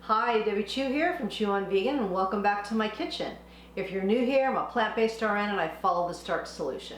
Hi, Debbie Chu here from Chew on Vegan, and welcome back to my kitchen. If you're new here, I'm a plant-based RN and I follow the starch solution.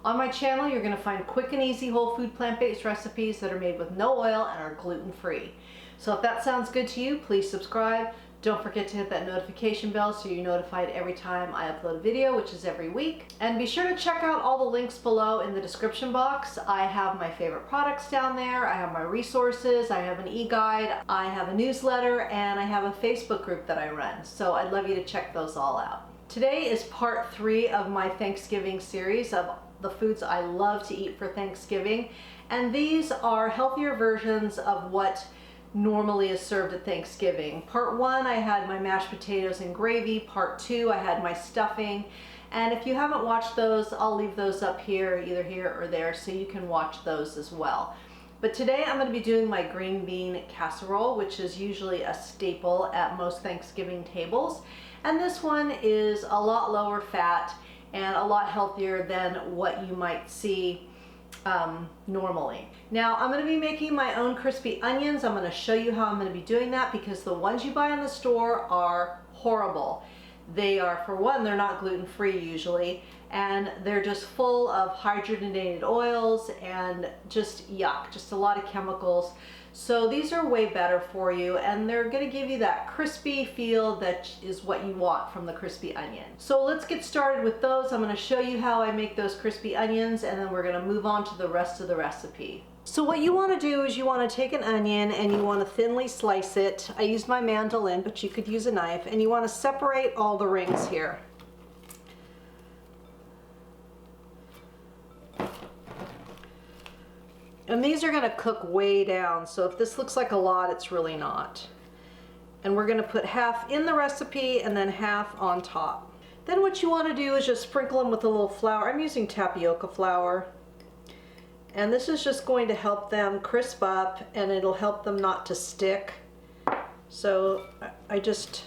On my channel, you're going to find quick and easy whole food plant-based recipes that are made with no oil and are gluten-free. So if that sounds good to you, please subscribe. Don't forget to hit that notification bell so you're notified every time I upload a video, which is every week. And be sure to check out all the links below in the description box. I have my favorite products down there, I have my resources, I have an e-guide, I have a newsletter, and I have a Facebook group that I run. So I'd love you to check those all out. Today is part 3 of my Thanksgiving series of the foods I love to eat for Thanksgiving. And these are healthier versions of what normally is served at Thanksgiving. Part 1, I had my mashed potatoes and gravy. Part 2, I had my stuffing. And if you haven't watched those, I'll leave those up here, either here or there, so you can watch those as well. But today I'm going to be doing my green bean casserole, which is usually a staple at most Thanksgiving tables. And this one is a lot lower fat and a lot healthier than what you might see normally. Now I'm going to be making my own crispy onions. I'm going to show you how I'm going to be doing that because the ones you buy in the store are horrible. They are, for one, they're not gluten-free usually, and they're just full of hydrogenated oils and just yuck, just a lot of chemicals. So these are way better for you, and they're going to give you that crispy feel that is what you want from the crispy onion. So let's get started with those. I'm going to show you how I make those crispy onions, and then we're going to move on to the rest of the recipe. So what you want to do is you want to take an onion and you want to thinly slice it. I use my mandolin, but you could use a knife, and you want to separate all the rings here. And these are going to cook way down, so if this looks like a lot, it's really not. And we're going to put half in the recipe and then half on top. Then what you want to do is just sprinkle them with a little flour. I'm using tapioca flour. And this is just going to help them crisp up, and it'll help them not to stick. So I just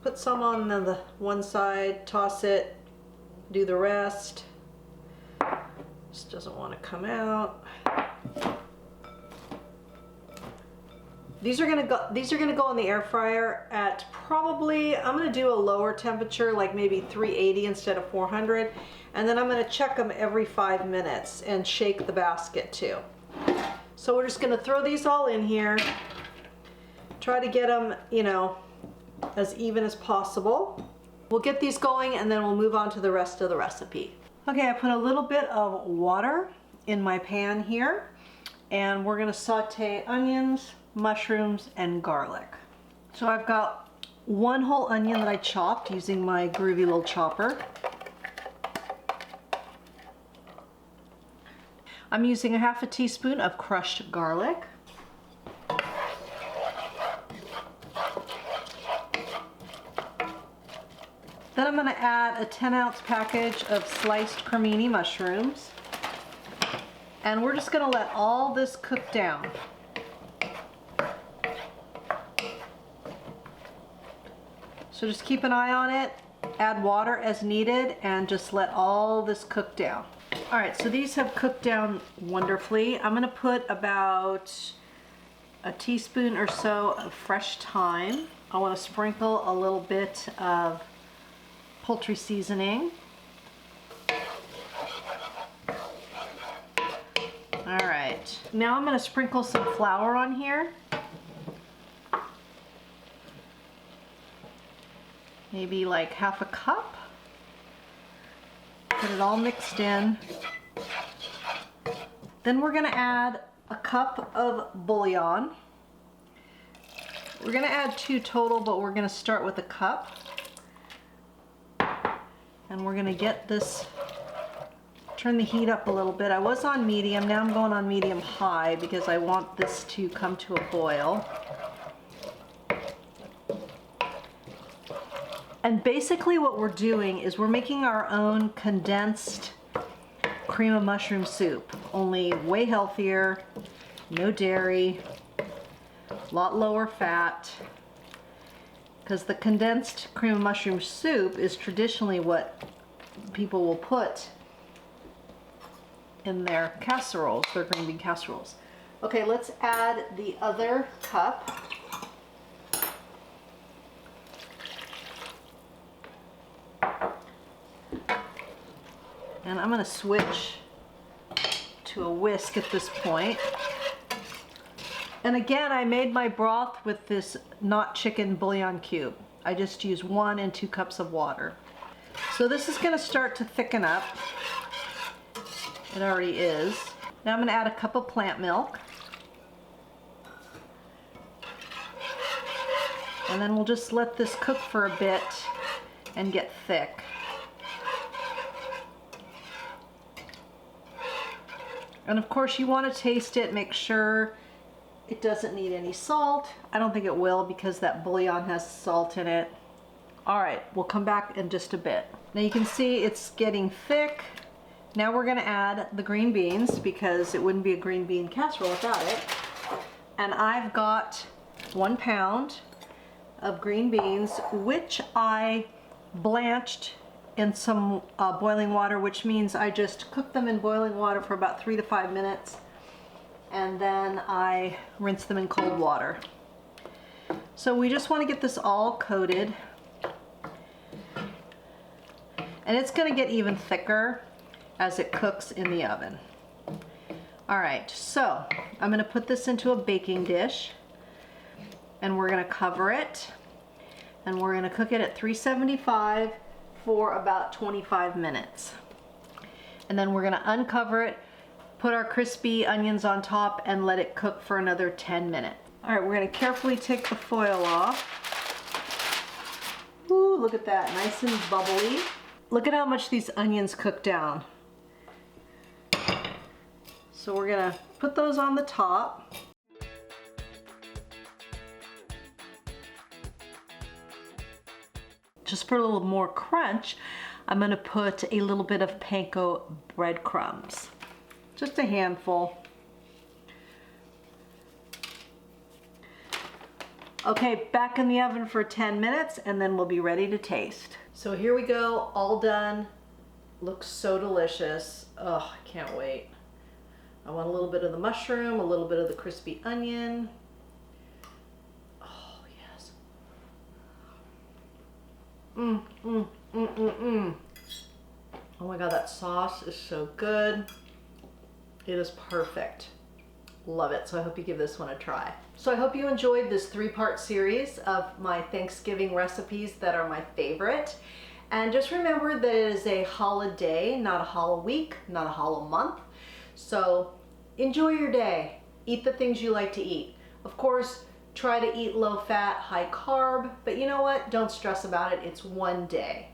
put some on the one side, toss it, do the rest. This doesn't want to come out. These are gonna go in the air fryer at probably, I'm gonna do a lower temperature, like maybe 380 instead of 400, and then I'm gonna check them every 5 minutes and shake the basket too. So we're just gonna throw these all in here, try to get them, you know, as even as possible. We'll get these going and then we'll move on to the rest of the recipe. Okay, I put a little bit of water in my pan here, and we're gonna saute onions, mushrooms, and garlic. So I've got one whole onion that I chopped using my groovy little chopper. I'm using a half a teaspoon of crushed garlic. Then I'm going to add a 10-ounce package of sliced cremini mushrooms. And we're just going to let all this cook down. So just keep an eye on it, add water as needed, and just let all this cook down. All right, so these have cooked down wonderfully. I'm going to put about a teaspoon or so of fresh thyme. I want to sprinkle a little bit of poultry seasoning. All right, now I'm going to sprinkle some flour on here. Maybe like half a cup. Get it all mixed in. Then we're going to add a cup of bouillon. We're going to add 2 total, but we're going to start with a cup. And we're going to get this, turn the heat up a little bit. I was on medium, now I'm going on medium high because I want this to come to a boil. And basically what we're doing is we're making our own condensed cream of mushroom soup, only way healthier, no dairy, a lot lower fat, because the condensed cream of mushroom soup is traditionally what people will put in their casseroles, their green bean casseroles. Okay, let's add the other cup. And I'm gonna switch to a whisk at this point. And again, I made my broth with this not-chikin bouillon cube. I just used 1 and 2 cups of water. So this is gonna start to thicken up. It already is. Now I'm gonna add a cup of plant milk. And then we'll just let this cook for a bit and get thick. And of course you want to taste it, make sure it doesn't need any salt. I don't think it will because that bouillon has salt in it. All right, we'll come back in just a bit. Now you can see it's getting thick. Now we're gonna add the green beans because it wouldn't be a green bean casserole without it. And I've got 1 pound of green beans, which I blanched in some boiling water, which means I just cooked them in boiling water for about 3 to 5 minutes, and then I rinse them in cold water. So we just want to get this all coated, and it's going to get even thicker as it cooks in the oven. All right, so I'm going to put this into a baking dish, and we're going to cover it, and we're going to cook it at 375 for about 25 minutes. And then we're going to uncover it, put our crispy onions on top, and let it cook for another 10 minutes. All right, we're going to carefully take the foil off. Ooh, look at that, nice and bubbly. Look at how much these onions cook down. So we're going to put those on the top. Just for a little more crunch, I'm going to put a little bit of panko breadcrumbs. Just a handful. Okay, back in the oven for 10 minutes and then we'll be ready to taste. So here we go, all done. Looks so delicious. Oh, I can't wait. I want a little bit of the mushroom, a little bit of the crispy onion. Oh my God, that sauce is so good. It is perfect. Love it. So I hope you give this one a try. So I hope you enjoyed this 3-part series of my Thanksgiving recipes that are my favorite. And just remember that it is a holiday, not a hollow week, not a hollow month. So enjoy your day. Eat the things you like to eat. Of course, try to eat low fat, high carb, but you know what? Don't stress about it. It's one day.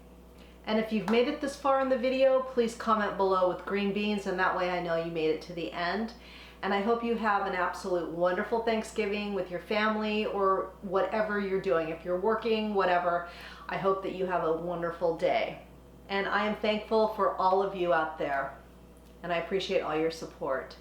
And if you've made it this far in the video, please comment below with green beans, and that way I know you made it to the end. And I hope you have an absolute wonderful Thanksgiving with your family or whatever you're doing. If you're working, whatever, I hope that you have a wonderful day. And I am thankful for all of you out there, and I appreciate all your support.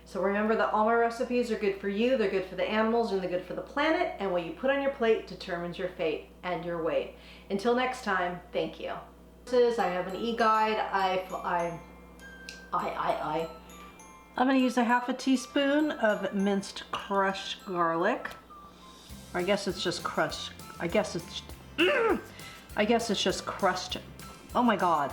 So remember that all my recipes are good for you, they're good for the animals, and they're good for the planet, and what you put on your plate determines your fate and your weight. Until next time, thank you. I have an e-guide. I'm going to use a ½ teaspoon of minced crushed garlic. Or I guess it's just crushed. I guess it's just crushed. Oh my God.